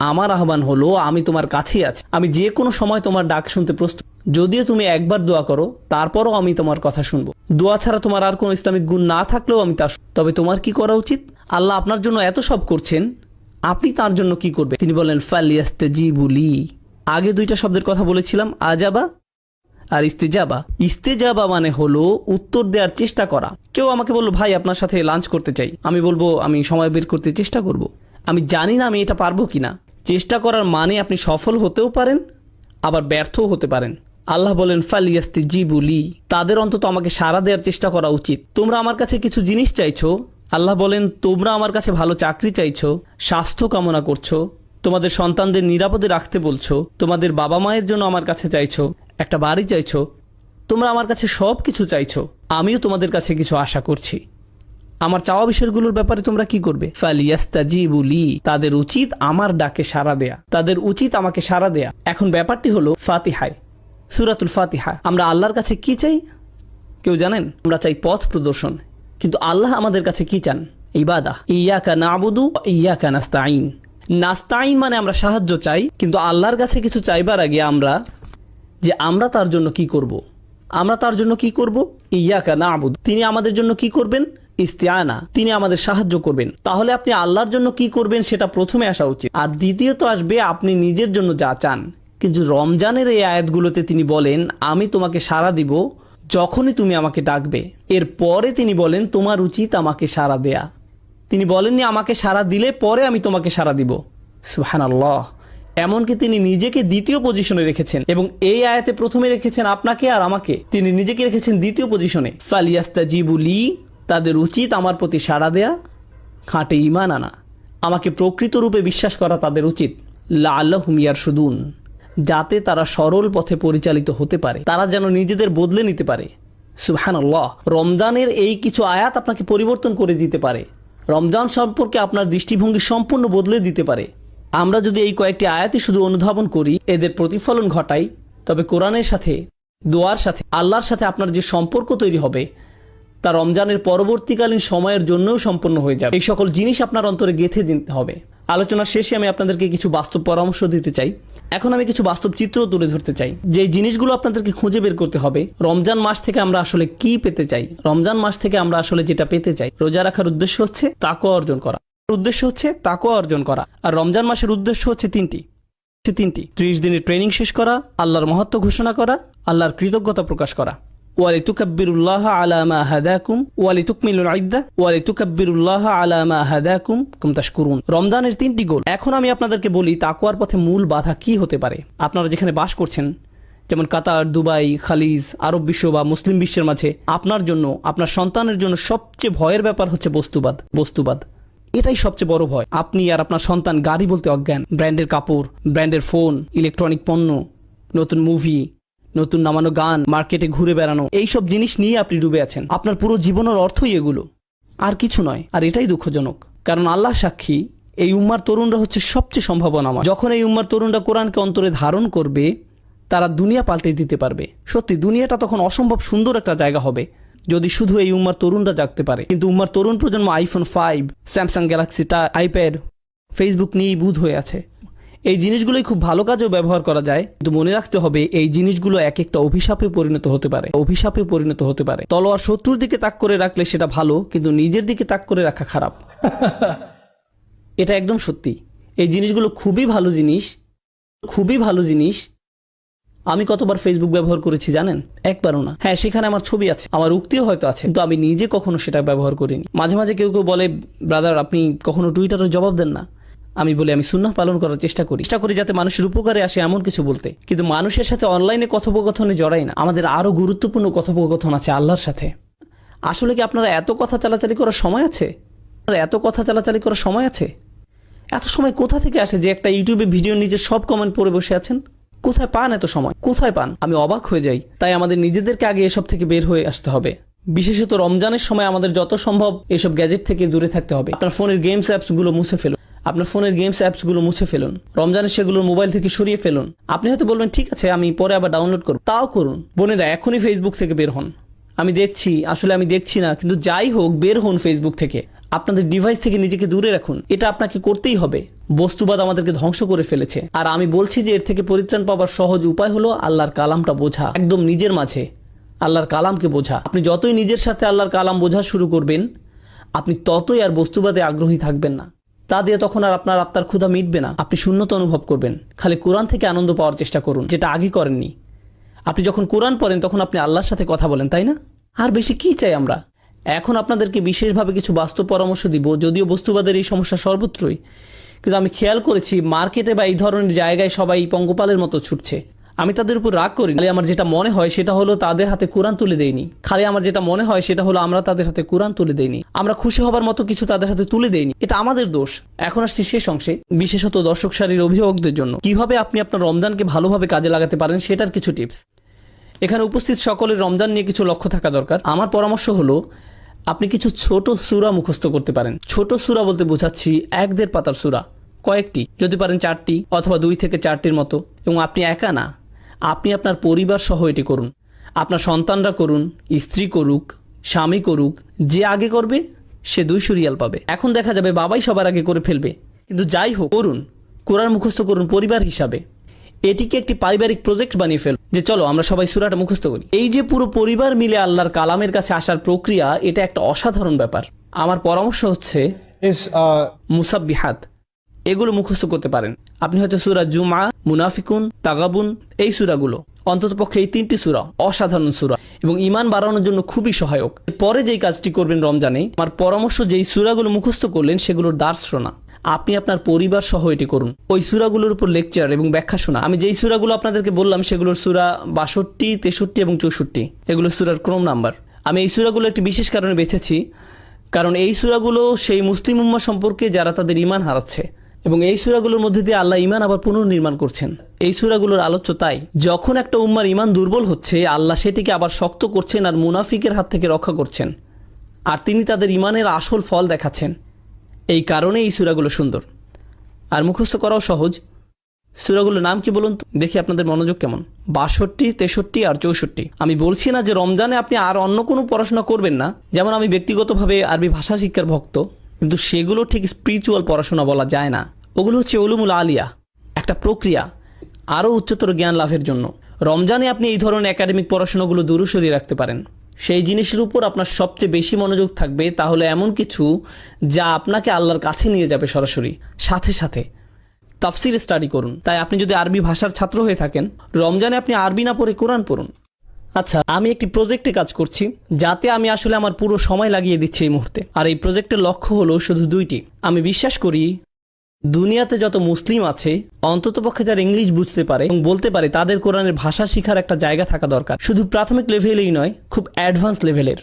আমার আহ্বান হলো আমি তোমার কাছেই আছি, আমি যে কোনো সময় তোমার ডাক শুনতে প্রস্তুত। যদিও তুমি একবার দোয়া করো, তারপরও আমি তোমার কথা শুনবো। দোয়া ছাড়া তোমার আর কোনো ইসলামিক গুণ না থাকলেও আমি তা। তবে তোমার কি করা উচিত? আল্লাহ আপনার জন্য এত সব করছেন, আপনি তার জন্য কি করবেন? তিনি বলেন ফালিয়াস্তাজিবু লি। আগে 2টা শব্দের কথা বলেছিলাম, আজাবা আর ইস্তেজাবা মানে হলো উত্তর দেওয়ার চেষ্টা করা। কেউ আমাকে বললো, ভাই আপনার সাথে লাঞ্চ করতে চাই, আমি বলবো আমি সময় বের করতে চেষ্টা করব। আমি জানি না আমি এটা পারবো কিনা। চেষ্টা করার মানে আপনি সফল হতেও পারেন, আবার ব্যর্থও হতে পারেন। আল্লাহ বলেন ফালিয়াস্তাজিবু লি, তাদের অন্তত আমাকে সাড়া দেওয়ার চেষ্টা করা উচিত। তোমরা আমার কাছে কিছু জিনিস চাইছো, আল্লাহ বলেন তোমরা আমার কাছে ভালো চাকরি চাইছো, স্বাস্থ্য কামনা করছো, তোমাদের সন্তানদের নিরাপদে রাখতে বলছো, তোমাদের বাবা মায়ের জন্য আমার কাছে চাইছো, একটা বাড়ি চাইছো, তোমরা আমার কাছে সব কিছু চাইছো। আমিও তোমাদের কাছে কিছু আশা করছি। আমার চাওয়া বিষয়গুলোর ব্যাপারে তোমরা কি করবে? ফালিয়াস্তাজিবু লি, তাদের উচিত আমার ডাকে সাড়া দেয়া, তাদের উচিত আমাকে সাড়া দেয়া। এখন ব্যাপারটি হলো ফাতিহায়, সূরাতুল ফাতিহা, আমরা আল্লাহর কাছে কি চাই কেউ জানেন? আমরা চাই পথ প্রদর্শন, কিন্তু আল্লাহ আমাদের কাছে কি চান? ইবাদা। ইয়াকা নাবুদু ওয়া ইয়াকা নাস্তাইন। নাস্তাইন মানে আমরা সাহায্য চাই, কিন্তু আল্লাহর কাছে কিছু চাইবার আগে আমরা তার জন্য কি করব। আমরা তার জন্য কি করব? ইয়াকা নাবুদু, তিনি আমাদের জন্য কি করবেন? ইস্তিআনা, তিনি আমাদের সাহায্য করবেন। তাহলে আপনি আল্লাহর জন্য কি করবেন সেটা প্রথমে আসা উচিত, আর দ্বিতীয়ত আসবে আপনি নিজের জন্য যা চান। কিন্তু রমজানের এই আয়াতগুলোতে তিনি বলেন আমি তোমাকে সাড়া দিব যখনই তুমি আমাকে ডাকবে। এরপরে তিনি বলেন তোমার উচিত আমাকে সাড়া দেয়া। তিনি বলেননি আমাকে সাড়া দিলে পরে আমি তোমাকে সাড়া দিব। সুবহানাল্লাহ। এমনকি তিনি নিজেকে দ্বিতীয় পজিশনে রেখেছেন, এবং এই আয়াতে প্রথমে রেখেছেন আপনাকে আর আমাকে, তিনি নিজেকে রেখেছেন দ্বিতীয় পজিশনে। ফালিয়াস্তাজিবু লি, তাদের উচিত আমার প্রতি সাড়া দেয়া, খাঁটে ঈমান আনা, আমাকে প্রকৃত রূপে বিশ্বাস করা তাদের উচিত। লাআল্লাহুম ইয়ারশুদুন, যাতে তারা সরল পথে পরিচালিত হতে পারে, তারা যেন নিজেদের বদলে নিতে পারে। সুবহানাল্লাহ। রমজানের এই কিছু আয়াত আপনাকে পরিবর্তন করে দিতে পারে, রমজান সম্পর্কে আপনার দৃষ্টিভঙ্গি সম্পূর্ণ বদলে দিতে পারে। আমরা যদি এই কয়েকটি আয়াতই শুধু অনুধাবন করি, এদের প্রতিফলন ঘটাই, তবে কোরআনের সাথে, দোয়ার সাথে, আল্লাহর সাথে আপনার যে সম্পর্ক তৈরি হবে তা রমজানের পরবর্তীকালীন সময়ের জন্যও সম্পন্ন হয়ে যাবে। এই সকল জিনিস আপনার অন্তরে গেঁথে দিতে হবে। আলোচনার শেষে আমি আপনাদেরকে কিছু বাস্তব পরামর্শ দিতে চাই। এখন আমি কিছু বাস্তব চিত্র তুলে ধরতে চাই, যে জিনিসগুলো আপনাদেরকে খুঁজে বের করতে হবে। রমজান মাস থেকে আমরা আসলে কি পেতে চাই, রমজান মাস থেকে আমরা আসলে যেটা পেতে চাই। রোজা রাখার উদ্দেশ্য হচ্ছে তাকওয়া অর্জন করা, আর রমজান মাসের উদ্দেশ্য হচ্ছে তিনটি। 30 দিনের ট্রেনিং শেষ করা, আল্লাহর মহত্ব ঘোষণা করা, আল্লাহর কৃতজ্ঞতা প্রকাশ করা। ওয়ালিতুকাব্বিরুল্লাহ আলা মা হাদাকুম ওয়ালিতুকমিলুল ইদ্দাহ ওয়ালিতুকাব্বিরুল্লাহ আলা মা হাদাকুম কুম তাশকুরুন। রমজানের 3টি গোল। এখন আমি আপনাদেরকে বলি তাকওয়ার পথে মূল বাধা কি হতে পারে। আপনারা যেখানে বাস করছেন, যেমন কাতার, দুবাই, খালিজ, আরব বিশ্ব বা মুসলিম বিশ্বের মাঝে, আপনার জন্য, আপনার সন্তানের জন্য সবচেয়ে ভয়ের ব্যাপার হচ্ছে বস্তুবাদ। এটাই সবচেয়ে বড় ভয়। আপনি আর আপনার সন্তান গাড়ি বলতে অজ্ঞান, ব্র্যান্ডের কাপড়, ব্র্যান্ডের ফোন, ইলেকট্রনিক পণ্য, নতুন মুভি, নতুন নামানো গান, মার্কেটে ঘুরে বেড়ানো, এইসব জিনিস নিয়ে আপনি ডুবে আছেন। আপনার পুরো জীবনের অর্থই এগুলো, আর কিছু নয়। আর এটাই দুঃখজনক, কারণ আল্লাহ সাক্ষী, এই উম্মার তরুণরা হচ্ছে সবচেয়ে সম্ভাবনাময়। যখন এই উম্মার তরুণরা কোরআনকে অন্তরে ধারণ করবে, তারা দুনিয়া পাল্টে দিতে পারবে। সত্যি দুনিয়াটা তখন অসম্ভব সুন্দর একটা জায়গা হবে, যদি শুধু এই উম্মার তরুণরা জাগতে পারে। কিন্তু উম্মার তরুণ প্রজন্ম iPhone 5, Samsung Galaxy, iPad, Facebook নিয়েই বুঁদ হয়ে আছে। এই জিনিসগুলোই খুব ভালো কাজেও ব্যবহার করা যায়, কিন্তু মনে রাখতে হবে এই জিনিসগুলো এক একটা অভিশাপে পরিণত হতে পারে। তলোয়ার শত্রুর দিকে তাক করে রাখলে সেটা ভালো, কিন্তু নিজের দিকে তাক করে রাখা খারাপ। এটা একদম সত্যি। এই জিনিসগুলো খুবই ভালো জিনিস। আমি কতবার ফেসবুক ব্যবহার করেছি জানেন? একবারও না। হ্যাঁ, সেখানে আমার ছবি আছে, আমার উক্তিও হয়তো আছে, কিন্তু আমি নিজে কখনো সেটা ব্যবহার করিনি। মাঝে মাঝে কেউ বলে, ব্রাদার আপনি কখনো টুইটারে জবাব দেন না। আমি বলি আমি সুন্নাহ পালন করার চেষ্টা করি যাতে মানুষের উপকারে আসে এমন কিছু বলতে, কিন্তু মানুষের সাথে অনলাইনে কথোপকথনে জড়াই না। আমাদের আরো গুরুত্বপূর্ণ কথোপকথন আছে আল্লাহর সাথে। আসলে কি আপনারা এত কথা চালাচালি করার সময় আছে? এত সময় কোথা থেকে আসে যে একটা ইউটিউবে ভিডিও নিজে সব কমেন্ট পড়ে বসে আছেন? কোথায় পান এত সময়? আমি অবাক হয়ে যাই। তাই আমাদের নিজেদেরকে আগে এসব থেকে বের হয়ে আসতে হবে। বিশেষত রমজানের সময় আমাদের যত সম্ভব এসব গ্যাজেট থেকে দূরে থাকতে হবে। আপনার ফোনের গেমস অ্যাপসগুলো মুছে ফেলুন। রমজানের সেগুলো মোবাইল থেকে সরিয়ে ফেলুন। আপনি হয়তো বলবেন ঠিক আছে আমি পরে আবার ডাউনলোড করব, তাও করুন। বোনেরা এখনই ফেসবুক থেকে বের হন। আমি দেখছি না, কিন্তু যাই হোক বের হন ফেসবুক থেকে। আপনাদের ডিভাইস থেকে নিজেকে দূরে রাখুন। এটা আপনাকে করতেই হবে। বস্তুবাদ আমাদেরকে ধ্বংস করে ফেলেছে, আর আমি বলছি যে এর থেকে পরিত্রাণ পাওয়ার সহজ উপায় হলো আল্লাহর কালামটা বোঝা, একদম নিজের মাঝে আল্লাহর কালামকে বোঝা। আপনি যতই নিজের সাথে আল্লাহর কালাম বোঝা শুরু করবেন, আপনি ততই আর বস্তুবাদে আগ্রহী থাকবেন না। তা দিয়ে তখন আর আপনার আত্মার ক্ষুধা মিটবে না। আপনি শূন্যতা অনুভব করবেন। খালি কোরআন থেকে আনন্দ পাওয়ার চেষ্টা করুন, যেটা আগে করেননি। আপনি যখন কোরআন পড়েন তখন আপনি আল্লাহর সাথে কথা বলেন, তাই না? আর বেশি কি চাই আমরা? এখন আপনাদেরকে বিশেষভাবে কিছু বাস্তব পরামর্শ দিব, যদিও বস্তুবাদের এই সমস্যা সর্বত্রই, কিন্তু আমি খেয়াল করেছি মার্কেটে বা এই ধরনের জায়গায় সবাই পঙ্গপালের মতো ছুটছে। আমি তাদের উপর রাগ করি না। আমার যেটা মনে হয় সেটা হলো তাদের হাতে কোরআন তুলে দেয়নি। আমার যেটা মনে হয় সেটা হলো আমরা তাদের হাতে কোরআন তুলে দেইনি, আমরা খুশি হবার মতো কিছু তাদের হাতে তুলে দেইনি। এটা আমাদের দোষ। এখন আসছি শেষ অংশে, বিশেষত দর্শক সারির অভিভাবকদের জন্য কিভাবে আপনি আপনার রমজানকে ভালোভাবে কাজে লাগাতে পারেন সেটার কিছু টিপস। এখানে উপস্থিত সকলের রমজান নিয়ে কিছু লক্ষ্য থাকা দরকার। আমার পরামর্শ হলো আপনি কিছু ছোট সূরা মুখস্থ করতে পারেন। ছোট সূরা বলতে বোঝাচ্ছি 1-1.5 পাতার সূরা, কয়েকটি, যদি পারেন 4টি অথবা 2 থেকে 4টির মতো। এবং আপনি একা না, আপনি আপনার পরিবার সহ এটি করুন। আপনার সন্তানরা করুন, স্ত্রী করুক, স্বামী করুক, যে আগে করবে সে 200 রিয়াল পাবে। এখন দেখা যাবে বাবাই সবার আগে করে ফেলবে, কিন্তু যাই হোক করুন, কোরআন মুখস্থ করুন পরিবার হিসাবে। এটিকে একটি পারিবারিক প্রজেক্ট বানিয়ে ফেল, যে চলো আমরা সবাই সূরাটা মুখস্থ করি। এই যে পুরো পরিবার মিলে আল্লাহর কালামের কাছে আসার প্রক্রিয়া, এটা একটা অসাধারণ ব্যাপার। আমার পরামর্শ হচ্ছে মুসাব্বিহাত, এগুলো মুখস্থ করতে পারেন। আপনি হয়তো সূরা জুমআ, মুনাফিকুন, তাগাবুন, এই সূরাগুলো, অন্ততপক্ষে এই 3টি সূরা অসাধারণ সূরা এবং ঈমান বাড়ানোর জন্য খুবই সহায়ক। পরে যেই কাজটি করবেন রমজানে, আমার পরামর্শ যেই সূরাগুলো মুখস্থ করলেন সেগুলোর দার্স শোনা। আপনি আপনার পরিবার সহ এটি করুন, ওই সূরাগুলোর উপর লেকচার এবং ব্যাখ্যা শোনা। আমি যেই সূরাগুলো আপনাদেরকে বললাম সেগুলোর সূরা 62, 63 এবং 64, এগুলো সূরার ক্রম নাম্বার। আমি এই সূরাগুলো একটি বিশেষ কারণে বেছেছি, কারণ এই সূরাগুলো সেই মুসলিম উম্মাহ সম্পর্কে যারা তাদের ঈমান হারাচ্ছে, এবং এই সূরাগুলোর মধ্যে দিয়ে আল্লাহ ঈমান আবার পুনর্নির্মাণ করছেন। এই সূরাগুলোর আলোচ্য তাই, যখন একটা উম্মার ঈমান দুর্বল হচ্ছে, আল্লাহ সেটিকে আবার শক্ত করছেন আর মুনাফিকের হাত থেকে রক্ষা করছেন, আর তিনি তাদের ঈমানের আসল ফল দেখাচ্ছেন। এই কারণে এই সূরাগুলো সুন্দর আর মুখস্থ করাও সহজ। সূরাগুলোর নাম কি বলুন তো, দেখি আপনাদের মনোযোগ কেমন। 62, 63 আর 64। আমি বলছি না যে রমজানে আপনি আর অন্য কোনো পড়াশোনা করবেন না, যেমন আমি ব্যক্তিগতভাবে আরবি ভাষা শিক্ষার ভক্ত, কিন্তু সেগুলো ঠিক স্পিরিচুয়াল পড়াশোনা বলা যায় না। ওগুলো হচ্ছে উলুমুল আলিয়া, একটা প্রক্রিয়া আরও উচ্চতর জ্ঞান লাভের জন্য। রমজানে আপনি এই ধরনের একাডেমিক পড়াশোনাগুলো দূরে সরিয়ে রাখতে পারেন। সেই জিনিসের উপর আপনার সবচেয়ে বেশি মনোযোগ থাকবে, তাহলে এমন কিছু যা আপনাকে আল্লাহর কাছে নিয়ে যাবে সরাসরি। সাথে সাথে তাফসির স্টাডি করুন। তাই আপনি যদি আরবি ভাষার ছাত্র হয়ে থাকেন, রমজানে আপনি আরবি না পড়ে কোরআন পড়ুন। আচ্ছা, আমি একটি প্রজেক্টে কাজ করছি, যাতে আমি আসলে আমার পুরো সময় লাগিয়ে দিচ্ছি এই মুহূর্তে। আর এই প্রজেক্টের লক্ষ্য হলো শুধু 2টি। আমি বিশ্বাস করি দুনিয়াতে যত মুসলিম আছে, অন্ততপক্ষে যারা ইংলিশ বুঝতে পারে এবং বলতে পারে, তাদের কোরআনের ভাষা শিখার একটা জায়গা থাকা দরকার। শুধু প্রাথমিক লেভেলেই নয়, খুব অ্যাডভান্স লেভেলের।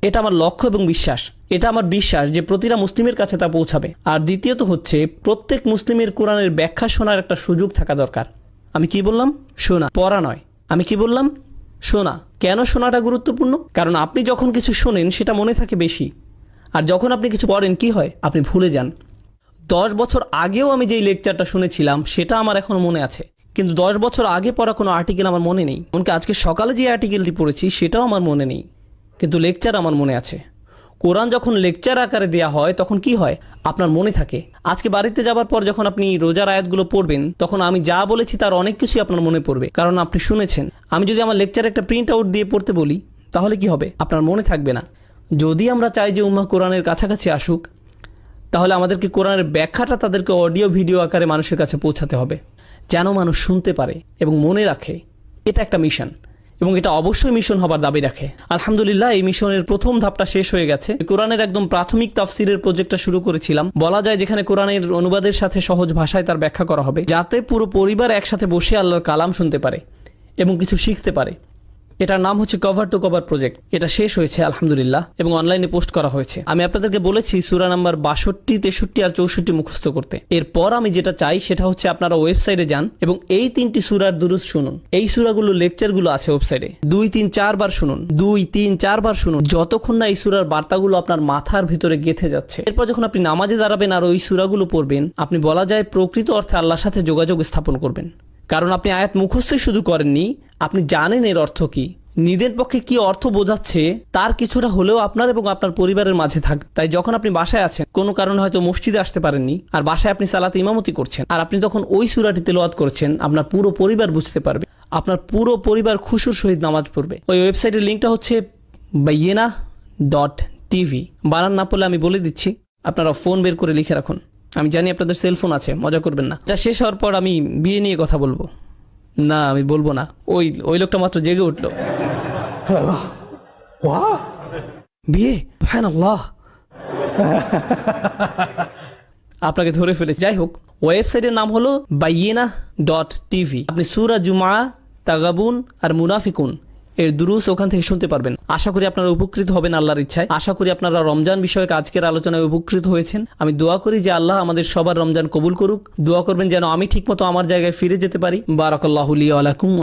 এটা আমার লক্ষ্য এবং বিশ্বাস। এটা আমার বিশ্বাস যে প্রতিটা মুসলিমের কাছে তা পৌঁছাবে। আর দ্বিতীয়ত হচ্ছে, প্রত্যেক মুসলিমের কোরআনের ব্যাখ্যা শোনার একটা সুযোগ থাকা দরকার। আমি কি বললাম? শোনা, পড়া নয়। আমি কি বললাম? শোনা। কেন শোনাটা গুরুত্বপূর্ণ? কারণ আপনি যখন কিছু শোনেন সেটা মনে থাকে বেশি, আর যখন আপনি কিছু পড়েন কি হয়, আপনি ভুলে যান। 10 বছর আগেও আমি যেই লেকচারটা শুনেছিলাম সেটা আমার এখনো মনে আছে, কিন্তু 10 বছর আগে পড়া কোনো আর্টিকেল আমার মনে নেই। এমনকি আজকে সকালে যে আর্টিকেলটি পড়েছি সেটাও আমার মনে নেই, কিন্তু লেকচার আমার মনে আছে। কোরআন যখন লেকচার আকারে দেওয়া হয় তখন কি হয়, আপনার মনে থাকে। আজকে বাড়িতে যাবার পর যখন আপনি রোজার আয়াতগুলো পড়বেন, তখন আমি যা বলেছি তার অনেক কিছুই আপনার মনে পড়বে, কারণ আপনি শুনেছেন। আমি যদি আমার লেকচার একটা প্রিন্ট আউট দিয়ে পড়তে বলি, তাহলে কি হবে? আপনার মনে থাকবে না। যদি আমরা চাই যে উম্মাহ কোরআনের কাছাকাছি আসুক, তাহলে আমাদেরকে কোরআনের ব্যাখ্যাটা তাদেরকে অডিও ভিডিও আকারে মানুষের কাছে পৌঁছাতে হবে, যেন মানুষ শুনতে পারে এবং মনে রাখে। এটা একটা মিশন, এবং এটা অবশ্যই মিশন হবার দাবি রাখে। আলহামদুলিল্লাহ, এই মিশনের প্রথম ধাপটা শেষ হয়ে গেছে। কোরআনের একদম প্রাথমিক তাফসিরের প্রজেক্টটা শুরু করেছিলাম, বলা যায়, যেখানে কোরআনের অনুবাদের সাথে সহজ ভাষায় তার ব্যাখ্যা করা হবে, যাতে পুরো পরিবার একসাথে বসে আল্লাহর কালাম শুনতে পারে এবং কিছু শিখতে পারে। এটার নাম হচ্ছে কভার টু কভার প্রজেক্ট। এটা শেষ হয়েছে আলহামদুলিল্লাহ, এবং অনলাইনে পোস্ট করা হয়েছে। আমি আপনাদেরকে বলেছি সূরা নাম্বার 62, 63 আর 64 মুখস্থ করতে। এরপর আমি যেটা চাই সেটা হচ্ছে আপনারা ওয়েবসাইটে যান এবং এই 3টি সূরার দুরূদ শুনুন। এই সূরাগুলো লেকচারগুলো আছে ওয়েবসাইটে, 2, 3, 4 বার শুনুন। 2, 3, 4 বার শুনুন, যতক্ষণ না এই সূরার বার্তাগুলো আপনার মাথার ভিতরে গেঁথে যাচ্ছে। এরপর যখন আপনি নামাজে দাঁড়াবেন আর ওই সূরাগুলো পড়বেন, আপনি বলা যায় প্রকৃত অর্থে আল্লাহর সাথে যোগাযোগ স্থাপন করবেন। কারণ আপনি আয়াত মুখস্থই শুধু করেননি, আপনি জানেন এর অর্থ কি, নিজের পক্ষে কি অর্থ বোঝাচ্ছে তার কিছুটা হলেও আপনার এবং আপনার পরিবারের মাঝে থাকবে। তাই যখন আপনি বাসায় আছেন, কোনো কারণে হয়তো মসজিদে আসতে পারেননি, আর বাসায় আপনি সালাতে ইমামতি করছেন, আর আপনি তখন ওই সূরাটি তেলাওয়াত করছেন, আপনার পুরো পরিবার বুঝতে পারবে, আপনার পুরো পরিবার খুশুর সহিত নামাজ পড়বে। ওই ওয়েবসাইটের লিঙ্কটা হচ্ছে bayyinah.tv। বানান না পড়লে আমি বলে দিচ্ছি, আপনারা ফোন বের করে লিখে রাখুন। আমি জানি আপনাদের সেলফোন আছে, মজা করবেন না। এটা শেষ হওয়ার পর আমি বিয়ে নিয়ে কথা বলবো। না আমি বলবো না, ওই ওই লোকটা মাত্র জেগে উঠলো। বিয়ে, সুবহানাল্লাহ। আপনাকে ধরে ফেলে। যাই হোক, ওয়েবসাইটের নাম হলো bayyinah.tv। আপনি সূরা জুমআ, তাগাবুন আর মুনাফিকুন এর দুরুস ওখান থেকে শুনতে পারবেন। আশা করি আপনারা উপকৃত হবেন আল্লাহর ইচ্ছায়। আশা করি আপনারা রমজান বিষয়ক আজকের আলোচনায় উপকৃত হয়েছেন। আমি দোয়া করি যে আল্লাহ আমাদের সবার রমজান কবুল করুক। দোয়া করবেন যেন আমি ঠিকমতো আমার জায়গায় ফিরে যেতে পারি। বারাকাল্লাহু লি ওয়া লাকুম।